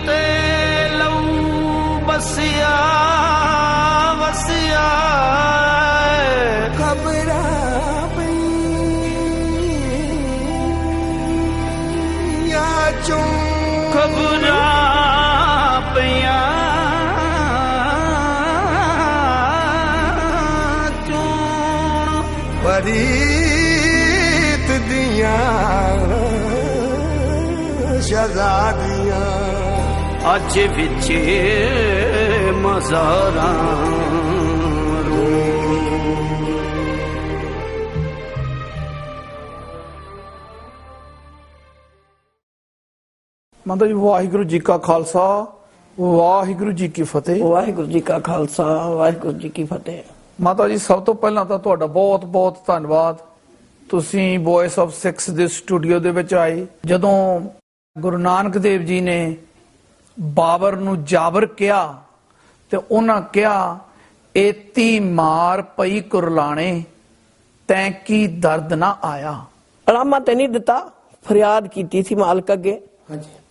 ते लऊ बसिया वसिया खबरा खबरा पिया परीत दिया शहजादियां अज बिचे मज़ारा माता जी वाहिगुरु जी का खालसा वाहिगुरु जी की फतेह। वाहिगुरु जी का खालसा वाहिगुरु जी की फतेह। माता जी सब तो पहला तो तुहाडा बहुत बहुत धन्नवाद, तुसी वॉइस ऑफ सिक्स दे स्टूडियो दे विच आए जदों गुरु नानक देव जी ने बाबर नूं जाबर किया ते उन्हां किया एती मार पई कुरलाणे तैं की दर्द ना आया। अलामा ते नहीं दिता, फरियाद कीती सी मालक अगे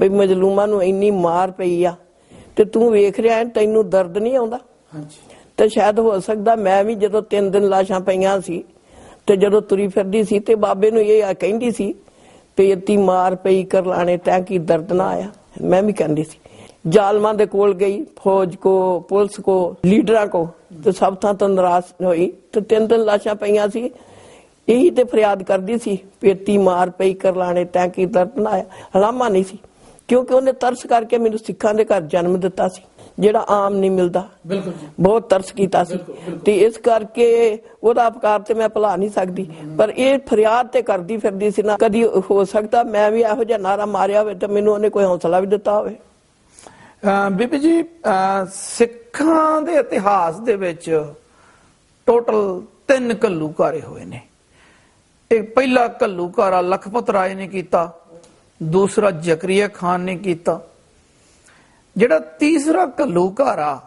बई मजलूमां नूं इन्नी मार पई आ ते तू वेख रिहा तैनूं दर्द नहीं आउंदा। ते शायद हो सकदा मैं भी जदों 3 दिन लाशां पईयां सी ते जदों तुरी फिरदी सी ते बाबे नूं ये कहंदी सी ते इत्ती मार पई करलाणे तैं की दर्द ना आया। मैं भी कहंदी सी, जालमां दे कोल गई, फौज को, पुलिस को, लीडरां को, ते सब थां तो नाराज होई ते 3 दिन लाशां पईयां सी। यही ते फरियाद करदी सी, पेती मार पई करलाणे तैं की दर्द ना आया। हलामा नहीं सी, क्योंकि उन्हें तरस करके मैनूं सिखां दे घर जन्म दिता सी जेड़ा आम नहीं मिलदा। बहुत तरस कीता सी ते इस करके ओहदा अपकार ते मैं भुला नहीं सकदी, पर ये फरियाद ते करदी फिरदी सी ना। कदी हो सकदा मैं भी इहो जिहा नारा मारिया होवे ते मैनूं उन्हें कोई हौसला भी दिता होवे। बीबी जी सिखां दे इतिहास दे विच टोटल 3 घल्लूघारे होए ने। एक पहला घल्लूघारा लखपत राय ने कीता, दूसरा जकरिया खान ने कीता, ਜਿਹੜਾ ਤੀਸਰਾ ਘੱਲੂਘਾਰਾ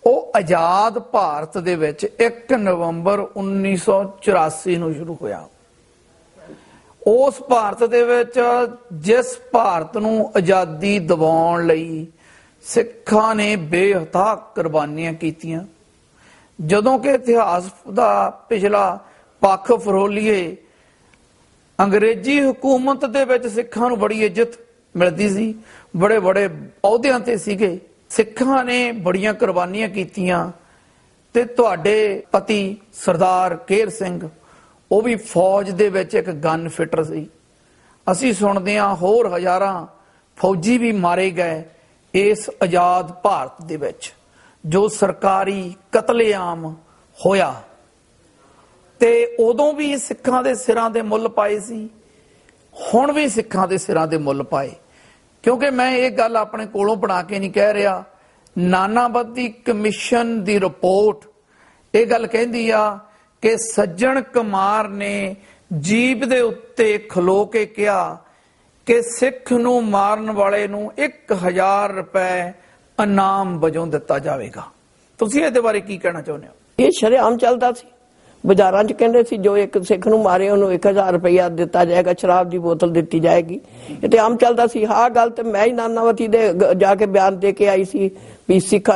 ਉਹ ਆਜ਼ਾਦ ਭਾਰਤ ਦੇ ਵਿੱਚ 1 ਨਵੰਬਰ 1984 ਨੂੰ ਸ਼ੁਰੂ ਹੋਇਆ। ਉਸ ਭਾਰਤ ਦੇ ਵਿੱਚ ਜਿਸ ਭਾਰਤ ਨੂੰ ਆਜ਼ਾਦੀ ਦਿਵਾਉਣ ਲਈ ਸਿੱਖਾਂ ਨੇ ਬੇਹੱਥਾ ਕੁਰਬਾਨੀਆਂ ਕੀਤੀਆਂ। ਜਦੋਂ ਕਿ ਇਤਿਹਾਸ ਦਾ ਪਿਛਲਾ ਪੱਖ ਫਰੋਲੀਏ, ਅੰਗਰੇਜ਼ੀ ਹਕੂਮਤ ਦੇ ਵਿੱਚ ਸਿੱਖਾਂ ਨੂੰ ਬੜੀ ਇੱਜ਼ਤ ਮਿਲਦੀ ਸੀ, बड़े बड़े अहुदियां ते सीगे, सिखां ने बड़ियां कुर्बानियां कीतियां ते तुहाडे पति सरदार केर सिंह ਉਹ भी फौज दे विच एक गन फिटर सी। असीं सुणदे हां होर हज़ारां फौजी भी मारे गए इस आजाद भारत दे विच जो सरकारी कतलेआम होया। ते उदों भी सिखां दे सिरां दे मुੱਲ पाए सी, हुण भी सिखां दे सिरां दे मुੱਲ पाए। क्योंकि मैं ये गल अपने कोलों बना के नहीं कह रहा, नानावती कमिशन दी रिपोर्ट ये गल कहती आ कि सज्जन कुमार ने जीप दे उत्ते खलो के कहा कि सिख नूं मारन वाले नूं 1000 रुपए इनाम वजों दिता जाएगा। तुसीं इहदे बारे की कहना चाहुंदे हो? ये शरेआम चलदा सी, बाजारां च कहंदे सी जो एक सिख नूं मारे उन्होंने 1000 रुपया दिता जाएगा, शराब की बोतल दी जाएगी। ये तो आम चलता सी। हाँ गल तो मैं ही नानावती दे जाके बयान दे के आई सी भी सिख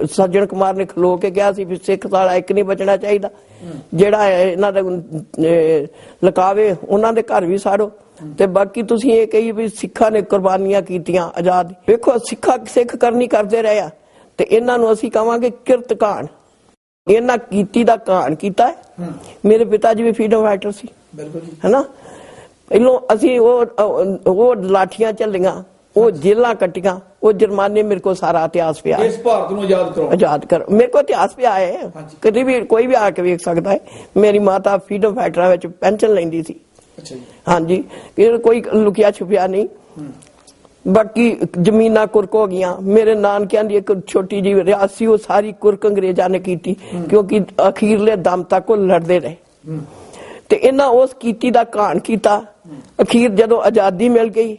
सज्जन कुमार ने खलो के कहा सी भी सिख साला एक नहीं बचना चाहिए, जेड़ा इन्हां दे लकावे उन्हां दे घर भी साड़ो। ते बाकी तुसीं ये कही भी सिखां ने कुर्बानियां कीतियां आजाद। देखो सिख करनी करते रहे ते इन्हां नूं असीं कहांगे किरत कान। इन्हां कीती दा कान कीता है। मेरे पिता जी भी फ्रीडम फाइटर सी, है ना। पहलों असीं वो लाठियां झल्लियां, वो जेलां कट्टियां, वो जुर्माने, मेरे को सारा इतिहास पिया है। इस भारत नूं आजाद करो मेरे को इतिहास पिया है, कभी भी कोई भी आके वेख सकता है। मेरी माता फ्रीडम फाइटरां विच पेंशन लैंदी सी। हाँ जी, कोई लुकिया छुपिया नहीं। बाकी जमीना कुर्क हो गई। मेरे नानकियां दी एक छोटी जी रियासी, वो सारी कुर्क अंग्रेजा ने की, क्योंकि अखीरले दम तक वो लड़ते रहे। ते इन्हां उस कीती दा कान कीता। अखीर जदों आजादी मिल गई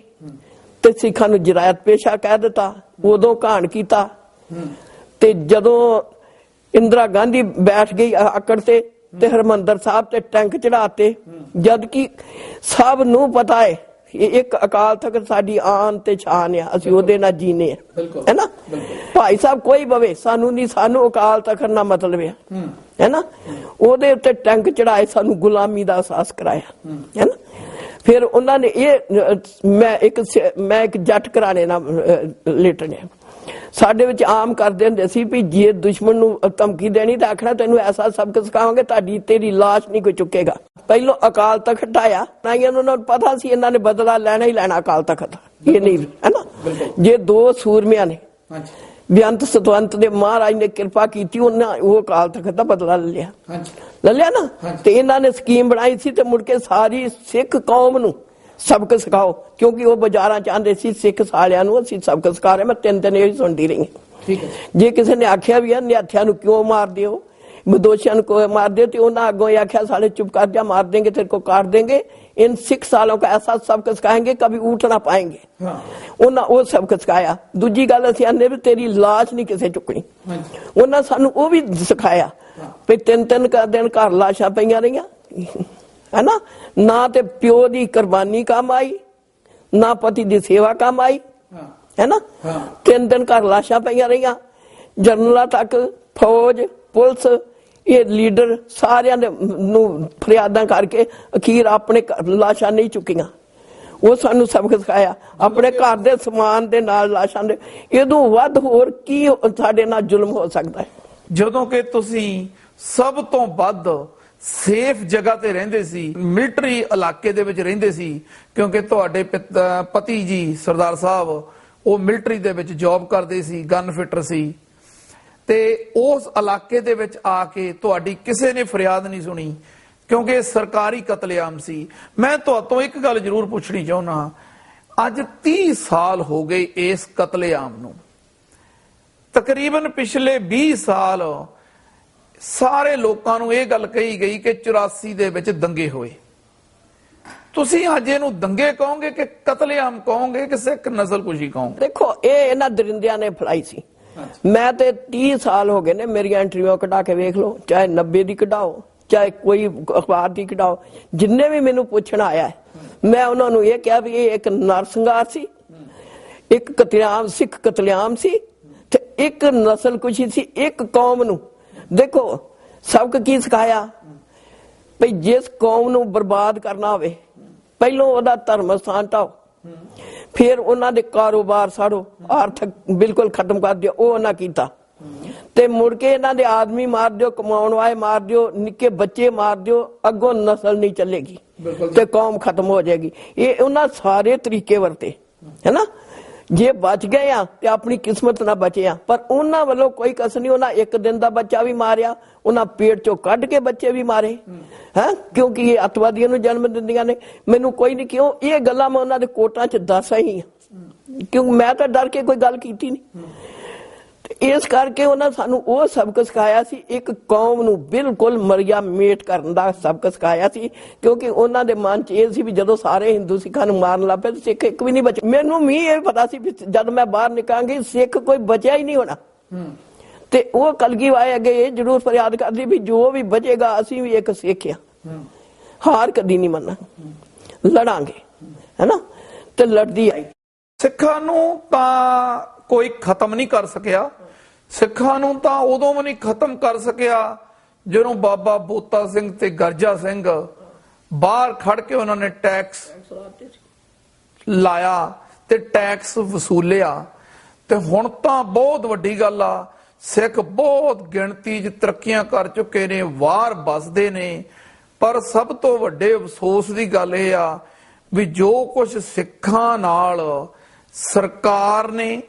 ते सिखां नूं जरायत पेशा कह दिता, उदों कान कीता। ते जदों इंदिरा गांधी बैठ गई आकड़ ते हरमंदर साहब ते टैंक चढ़ाते, जबकि सब नूं पता है ਇੱਕ ਅਕਾਲ ਤਖਤ ਸਾਡੀ ਆਨ ਤੇ ਛਾਨ ਆ, ਅਸੀਂ ਉਹਦੇ ਨਾਲ ਜੀਨੇ ਆ, ਹੈ ਨਾ ਭਾਈ ਸਾਹਿਬ। ਕੋਈ ਬਵੇ ਸਾਨੂੰ ਨਹੀਂ, ਸਾਨੂੰ ਅਕਾਲ ਤਖਤ ਨਾਲ ਮਤਲਬ ਆ, ਹੈ ਨਾ। ਉਹਦੇ ਉੱਤੇ ਟੈਂਕ ਚੜਾਏ, ਸਾਨੂੰ ਗੁਲਾਮੀ ਦਾ ਅਹਿਸਾਸ ਕਰਾਇਆ, ਹੈ ਨਾ। ਫਿਰ ਉਹਨਾਂ ਨੇ ਮੈਂ ਇੱਕ ਜੱਟ ਘਰਾਣੇ ਨਾਲ ਲੇਟਣਿਆ। ਸਾਡੇ ਵਿੱਚ ਆਮ ਕਰਦੇ ਹੁੰਦੇ ਸੀ ਵੀ ਜੇ ਦੁਸ਼ਮਣ ਨੂੰ ਧਮਕੀ ਦੇਣੀ ਤਾਂ ਆਖਣਾ ਤੈਨੂੰ ਐਸਾ ਸਬਕ ਸਿਖਾਵਾਂਗੇ ਤੇਰੀ ਲਾਸ਼ ਨਹੀਂ ਕੋਈ ਚੁੱਕੇਗਾ। ਪਹਿਲੋਂ ਅਕਾਲ ਤਖਤ ਆਇਆ ਨਾ, ਇਹਨਾਂ ਨੂੰ ਪਤਾ ਸੀ ਇਹਨਾਂ ਨੇ ਬਦਲਾ ਲੈਣਾ ਹੀ ਲੈਣਾ ਅਕਾਲ ਤਖਤ, ਇਹ ਨਹੀਂ, ਹੈ ਨਾ। ਜੇ ਦੋ ਸੂਰਮਿਆਂ ਨੇ ਬੇਅੰਤ ਸਤਵੰਤ ਦੇ ਮਹਾਰਾਜ ਨੇ ਕਿਰਪਾ ਕੀਤੀ, ਉਹਨਾਂ ਉਹ ਅਕਾਲ ਤਖਤ ਦਾ ਬਦਲਾ ਲੈ ਲਿਆ ਨਾ। ਤੇ ਇਹਨਾਂ ਨੇ ਸਕੀਮ ਬਣਾਈ ਸੀ ਤੇ ਮੁੜ ਕੇ ਸਾਰੀ ਸਿੱਖ ਕੌਮ ਨੂੰ ਸਬਕ ਸਿਖਾਓ, ਕਿਉਂਕਿ ਉਹ ਬਾਜ਼ਾਰਾਂ ਚਾਹੁੰਦੇ ਸੀ ਸਿੱਖ ਸਾਲਿਆਂ ਨੂੰ ਅਸੀਂ ਸਬਕ ਸਿਖਾ ਰਹੇ। ਮੈਂ ਤਿੰਨ ਇਹ ਸੁਣਦੀ ਰਹੀ। ਜੇ ਕਿਸੇ ਨੇ ਆਖਿਆ ਵੀ ਨਿਹੱਥਿਆਂ ਨੂੰ ਕਿਉਂ ਮਾਰਦੇ ਹੋ, विदोषियों को मार दे, तो उन्हें अगो आख्या साले चुप कर जा, मार देंगे तेरे को, काट देंगे। इन 6 सालों का ऐसा सबक सिखाएंगे कभी उठ ना पाएंगे। उन्हें वो सबक सिखाया। दूजी गल असीं आने भी तेरी लाश नहीं किसे चुकनी, उन्हें सानू वो भी सिखाया। फिर 3-3 दिन घर लाशां पईयां रहियां, है ना ते प्यो दी कुर्बानी काम आई, ना पति दी सेवा काम आई, है ना। 3 दिन घर लाशां पईयां रहियां, जनरल तक फौज पुलिस ये लीडर सारियां ने फरियादां करके अखीर अपने लाशां नहीं चुकियां। वो सानू सबक सिखाया, अपने घर दे समान दे नाल लाशां दे इदों वध होर की साडे नाल जुल्म हो सकदा है। ਜਦੋਂ ਕਿ ਤੁਸੀਂ ਸਭ ਤੋਂ ਵੱਧ ਸੇਫ ਜਗ੍ਹਾ ਤੇ ਰਹਿੰਦੇ ਸੀ, ਮਿਲਟਰੀ ਇਲਾਕੇ ਦੇ ਵਿੱਚ ਰਹਿੰਦੇ ਸੀ, ਕਿਉਂਕਿ ਤੁਹਾਡੇ ਪਤੀ ਜੀ ਸਰਦਾਰ ਸਾਹਿਬ ਉਹ ਮਿਲਟਰੀ ਦੇ ਵਿੱਚ ਜੌਬ ਕਰਦੇ ਸੀ, ਗਨ ਫਿਟਰ ਸੀ, ਤੇ ਉਸ ਇਲਾਕੇ ਦੇ ਵਿੱਚ ਆ ਕੇ ਤੁਹਾਡੀ ਕਿਸੇ ਨੇ ਫਰਿਆਦ ਨਹੀਂ ਸੁਣੀ, ਕਿਉਂਕਿ ਸਰਕਾਰੀ ਕਤਲੇਆਮ ਸੀ। ਮੈਂ ਤੁਹਾਤੋਂ ਇੱਕ ਗੱਲ ਜ਼ਰੂਰ ਪੁੱਛਣੀ ਚਾਹੁੰਦਾ, ਅੱਜ 30 ਸਾਲ ਹੋ ਗਏ ਇਸ ਕਤਲੇਆਮ ਨੂੰ, ਤਕਰੀਬਨ ਪਿਛਲੇ 20 ਸਾਲ ਸਾਰੇ ਲੋਕਾਂ ਨੂੰ ਇਹ ਗੱਲ ਕਹੀ ਗਈ ਕਿ 84 ਦੇ ਵਿੱਚ ਦੰਗੇ ਹੋਏ। ਤੁਸੀਂ ਅੱਜ ਇਹਨੂੰ ਦੰਗੇ ਕਹੋਗੇ ਕਿ ਕਤਲੇਆਮ ਕਹੋਗੇ ਕਿ ਸਿੱਖ ਨਸਲਕੁਸ਼ੀ ਕਹੋਗੇ? ਦੇਖੋ ਇਹ ਇਹਨਾਂ ਦਰਿੰਦਿਆਂ ਨੇ ਫਲਾਈ ਸੀ। ਮੈਂ ਤੇ 30 ਸਾਲ ਹੋ ਗਏ ਨੇ, ਮੇਰੀਆਂ ਇੰਟਰਵਿਊ ਕਢਾ ਕੇ ਵੇਖ ਲਓ, ਚਾਹੇ 90 ਦੀ ਕਢਾਓ, ਚਾਹੇ ਕੋਈ ਅਖਬਾਰ ਦੀ ਕਢਾਓ, ਜਿੰਨੇ ਵੀ ਮੈਨੂੰ ਪੁੱਛਣ ਆਇਆ ਮੈਂ ਉਹਨਾਂ ਨੂੰ ਇਹ ਕਿਹਾ ਵੀ ਇਹ ਇੱਕ ਨਰਸੰਹਾਰ ਸੀ, ਇੱਕ ਕਤਲੇਆਮ, ਸਿੱਖ ਕਤਲੇਆਮ ਸੀ, ਤੇ ਇੱਕ ਨਸਲਕੁਸ਼ੀ ਸੀ, ਇੱਕ ਕੌਮ ਨੂੰ। ਦੇਖੋ ਸਬਕ ਕੀ ਸਿਖਾਇਆ ਭਈ ਜਿਸ ਕੌਮ ਨੂੰ ਬਰਬਾਦ ਕਰਨਾ ਹੋਵੇ ਪਹਿਲੋਂ ਉਹਦਾ ਧਰਮ ਸਥਾਨ ਢਾਓ, फिर उन्होंने कारोबार साड़ो, आर्थिक बिल्कुल खत्म कर दिया, वो उन्हें किया। ते मुड़ के इन्हां दे आदमी मार दियो, कमाउण वाले मार दियो, निक्के बच्चे मार दियो, अगों नस्ल नहीं चलेगी ते कौम खत्म हो जाएगी। ये उन्हें सारे तरीके वरते, है ना। जे बच गए आ ते अपनी किस्मत ना बचे आ, पर उन्हां वालों कोई कस नहीं। उन्हें एक दिन का बच्चा भी मारिया, उन्हें पेट चो कढ़ के बच्चे भी मारे है, क्योंकि ये अतवादियों को जन्म दिंदियां ने। मैनू कोई नहीं, क्यों ये गल्लां मैं उन्हां दे कोटां च दस ही हां, क्योंकि मैं तो डर के कोई गल कीती नहीं। इस करके उन्हें सानू वो सबक सिखाया सी, एक कौम नू बिल्कुल मरिया मेट करन दा सबक सिखाया सी, क्योंकि उन्हां दे मन च ये सी भी जदों सारे हिंदू सिखां नू मारन लग पे सिख एक भी नहीं बचे। मैनू भी ये पता सी भी जद मैं बाहर निकलांगी सिख कोई बचिया ही नहीं होना। ते वो कलगी वाए अगे ये जरूर फरियाद करदी भी जो भी बचेगा असीं भी एक सिख आ, हार कदी नहीं मनना, लड़ांगे, है ना। ते लड़दी आई। सिखां नू तां कोई खत्म नहीं कर सकिया, सिखां नू तां उदों भी नहीं खत्म कर सकिया ਜਦੋਂ ਬਾਬਾ ਬੋਤਾ ਸਿੰਘ ਤੇ ਗਰਜਾ ਸਿੰਘ ਬਾਹਰ ਖੜ ਕੇ ਉਹਨਾਂ ਨੇ ਟੈਕਸ ਲਾਇਆ ਤੇ ਟੈਕਸ ਵਸੂਲਿਆ। ਤੇ ਹੁਣ ਤਾਂ ਬਹੁਤ ਵੱਡੀ ਗੱਲ ਆ, ਸਿੱਖ ਬਹੁਤ ਗਿਣਤੀ 'ਚ ਤਰੱਕੀਆਂ ਕਰ ਚੁੱਕੇ ਨੇ, ਵਾਰ ਵੱਸਦੇ ਨੇ। ਪਰ ਸਭ ਤੋਂ ਵੱਡੇ ਅਫਸੋਸ ਦੀ ਗੱਲ ਇਹ ਆ ਵੀ ਜੋ ਕੁਝ ਸਿੱਖਾਂ ਨਾਲ ਸਰਕਾਰ ਨੇ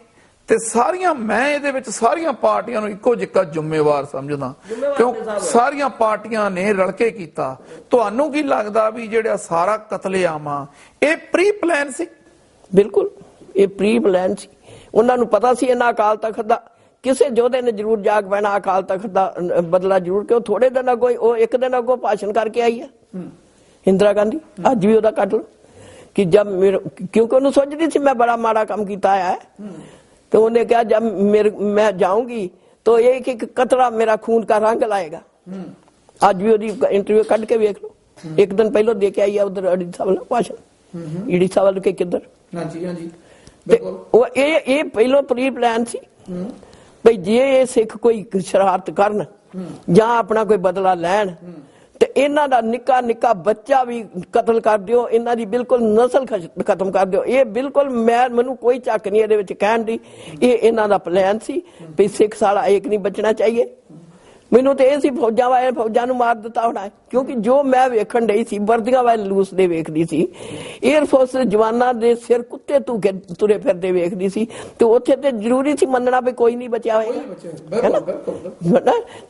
ਤੇ ਸਾਰੀਆਂ, ਮੈਂ ਇਹਦੇ ਵਿੱਚ ਸਾਰੀਆਂ ਪਾਰਟੀਆਂ ਨੂੰ ਇੱਕੋ ਜਿਹਾ ਜ਼ਿੰਮੇਵਾਰ ਸਮਝਦਾ, ਕਿਉਂ ਸਾਰੀਆਂ ਪਾਰਟੀਆਂ ਨੇ ਰਲ ਕੇ ਕੀਤਾ। ਤੁਹਾਨੂੰ ਕੀ ਲੱਗਦਾ ਵੀ ਜਿਹੜਾ ਸਾਰਾ ਕਤਲੇਆਮ ਆ ਇਹ ਪ੍ਰੀ ਪਲਾਨ ਸੀ? ਬਿਲਕੁਲ ਇਹ ਪ੍ਰੀ ਪਲਾਨ ਸੀ। ਉਹਨਾਂ ਨੂੰ ਪਤਾ ਸੀ ਇਹਨਾਂ ਅਕਾਲ ਤਖਤ ਦਾ ਕਿਸੇ ਯੋਧੇ ਨੇ ਜ਼ਰੂਰ ਜਾਗ ਪੈਣਾ, ਅਕਾਲ ਤਖਤ ਦਾ ਬਦਲਾ ਜ਼ਰੂਰ। ਕਿਉਂ ਥੋੜੇ ਦਿਨ ਅੱਗੋਂ ਉਹ ਇੱਕ ਦਿਨ ਅੱਗੋਂ ਭਾਸ਼ਣ ਕਰਕੇ ਆਈ ਹੈ ਇੰਦਰਾ ਗਾਂਧੀ, ਅੱਜ ਵੀ ਉਹਦਾ ਕੱਢ ਲਓ कि जब मेरे, क्योंकि उन्हें सोचती थी मैं बड़ा माड़ा काम किया है, तो उन्हें कहा जब मैं जाऊंगी तो एक एक कतरा मेरा खून का रंग लाएगा। आज भी वो इंटरव्यू कट के देख लो, एक दिन पहले दे के आई है उधर भाषण, ਈੜੀ ਸਾਵਲ ਕੇ ਕਿੱਧਰ। ਹਾਂਜੀ ਹਾਂਜੀ ਤੇ ਉਹ ਇਹ ਪਹਿਲੋਂ ਪ੍ਰੀ ਪਲਾਨ ਸੀ ਭਈ ਜੇ ਇਹ ਸਿੱਖ ਕੋਈ ਸ਼ਰਾਰਤ ਕਰਨ ਜਾਂ ਆਪਣਾ ਕੋਈ ਬਦਲਾ ਲੈਣ ਤੇ ਇਹਨਾਂ ਦਾ ਨਿੱਕਾ ਨਿੱਕਾ ਬੱਚਾ ਵੀ ਕਤਲ ਕਰ ਦਿਓ, ਇਹਨਾਂ ਦੀ ਬਿਲਕੁਲ ਨਸਲ ਖਤਮ ਕਰ ਦਿਓ। ਇਹ ਬਿਲਕੁਲ ਮੈਨੂੰ ਕੋਈ ਚੱਕ ਨਹੀਂ ਇਹਦੇ ਵਿੱਚ ਕਹਿਣ ਦੀ, ਇਹ ਇਹਨਾਂ ਦਾ ਪਲਾਨ ਸੀ ਵੀ ਸਿੱਖ ਸਾਲਾ ਇੱਕ ਨਹੀਂ ਬਚਣਾ ਚਾਹੀਏ। ਮੈਨੂੰ ਤੇ ਇਹ ਸੀ ਫੌਜਾਂ ਨੂੰ ਮਾਰ ਦਿੱਤਾ ਹੋਣਾ, ਕਿਉਂਕਿ ਜੋ ਮੈਂ ਵੇਖਣ ਡਈ ਸੀ ਵਰਦੀਆਂ ਵਾਲੇ ਲੂਸ ਦੇ ਵੇਖਦੀ ਸੀ, 에ਅਰਫੋਰਸ ਦੇ ਜਵਾਨਾਂ ਦੇ ਸਿਰ ਕੁੱਤੇ ਤੁਰੇ ਫਿਰਦੇ ਵੇਖਦੀ ਸੀ, ਤੇ ਉੱਥੇ ਤੇ ਜ਼ਰੂਰੀ ਸੀ ਮੰਨਣਾ ਵੀ ਕੋਈ ਨਹੀਂ ਬਚਿਆ ਹੋਏਗਾ।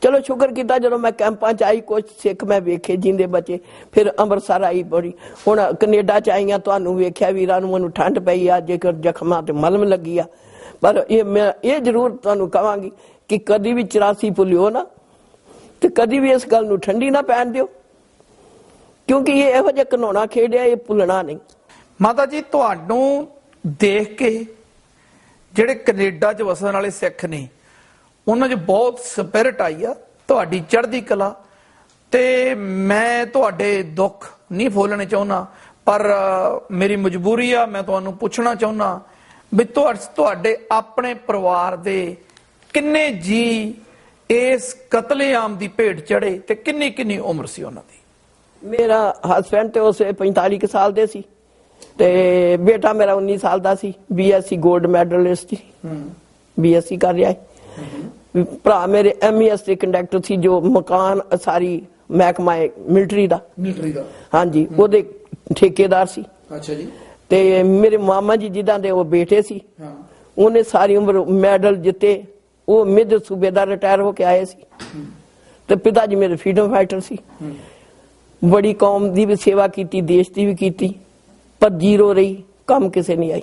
ਚਲੋ ਸ਼ੁਕਰ ਕੀਤਾ ਜਦੋਂ ਮੈਂ ਕੈਂਪਾਂ ਚ ਆਈ, ਕੁਝ ਸਿੱਖ ਮੈਂ ਵੇਖੇ ਜਿੰਦੇ ਬਚੇ। ਫਿਰ ਅੰਮ੍ਰਿਤਸਰ ਆਈ, ਬੜੀ ਹੁਣ ਕੈਨੇਡਾ ਚ ਆਈਆਂ, ਤੁਹਾਨੂੰ ਵੇਖਿਆ ਵੀਰਾਂ ਨੂੰ, ਮੈਨੂੰ ਠੰਡ ਪਈ ਆ, ਜੇਕਰ ਜ਼ਖਮਾਂ ਤੇ ਮਲਮ ਲੱਗੀ ਆ। ਪਰ ਮੈਂ ਇਹ ਜ਼ਰੂਰ ਤੁਹਾਨੂੰ ਕਹਾਂਗੀ ਕਿ ਕਦੀ ਵੀ 84 ਭੁੱਲਿਓ ਨਾ, ਤੇ ਕਦੀ ਵੀ ਇਸ ਗੱਲ ਨੂੰ ਠੰਡੀ ਨਾ ਪੈਣ ਦਿਓ, ਕਿਉਂਕਿ ਇਹ ਇਹੋ ਜਿਹਾ ਘਿਨਾਉਣਾ ਖੇਡਿਆ, ਇਹ ਭੁੱਲਣਾ ਨਹੀਂ। ਮਾਤਾ ਜੀ ਤੁਹਾਨੂੰ ਦੇਖ ਕੇ ਜਿਹੜੇ ਕੈਨੇਡਾ 'ਚ ਵਸਣ ਵਾਲੇ ਸਿੱਖ ਨੇ ਉਹਨਾਂ 'ਚ ਬਹੁਤ ਸਪਿਰਿਟ ਆਈ ਆ, ਤੁਹਾਡੀ ਚੜ੍ਹਦੀ ਕਲਾ, ਤੇ ਮੈਂ ਤੁਹਾਡੇ ਦੁੱਖ ਨਹੀਂ ਫੋਲਣੇ ਚਾਹੁੰਦਾ, ਪਰ ਮੇਰੀ ਮਜਬੂਰੀ ਆ, ਮੈਂ ਤੁਹਾਨੂੰ ਪੁੱਛਣਾ ਚਾਹੁੰਦਾ ਵੀ ਤੁਹਾਡੇ ਆਪਣੇ ਪਰਿਵਾਰ ਦੇ ਕਿੰਨੇ ਜੀ ਇਸ ਕਤਲੇਆਮ ਦੀ ਭੇਟ ਚੜੇ ਤੇ ਕਿੰਨੀ ਕਿੰਨੀ ਉਮਰ ਸੀ ਉਹਨਾਂ ਦੀ? ਮੇਰਾ ਹਸਬੈਂਡ ਤੇ ਉਸ 45 ਸਾਲ ਦੇ ਸੀ, ਤੇ ਬੇਟਾ ਮੇਰਾ 19 ਸਾਲ ਦਾ ਸੀ, BSc 골ਡ ਮੈਡਲਿਸਟ ਸੀ, BSc ਕਰ ਰਿਹਾ ਹੈ। ਭਰਾ ਮੇਰੇ MES ਦੇ ਕੰਡਕਟਰ ਸੀ, ਜੋ ਮਕਾਨ ਸਾਰੀ ਮਹਿਕਮਾ ਮਿਲਟਰੀ ਦਾ ਹਾਂਜੀ ਉਹਦੇ ਠੇਕੇਦਾਰ ਸੀ। ਅੱਛਾ ਜੀ। ਤੇ ਮੇਰੇ ਮਾਮਾ ਜੀ ਜਿੱਦਾਂ ਦੇ ਉਹ ਬੇਟੇ ਸੀ, ਉਹਨੇ ਸਾਰੀ ਉਮਰ ਮੈਡਲ ਜਿੱਤੇ, ਉਹ ਮੇਜਰ ਸੂਬੇਦਾਰ ਰਿਟਾਇਰ ਹੋ ਕੇ ਆਏ ਸੀ। ਤੇ ਪਿਤਾ ਜੀ ਮੇਰੇ ਫਰੀडम ਫਾਈਟਰ ਸੀ, ਬੜੀ ਕੌਮ ਦੀ ਵੀ ਸੇਵਾ ਕੀਤੀ, ਦੇਸ਼ ਦੀ ਵੀ ਕੀਤੀ, ਪਰ ਜ਼ੀਰੋ ਰਹੀ, ਕੰਮ ਕਿਸੇ ਨਹੀਂ ਆਈ।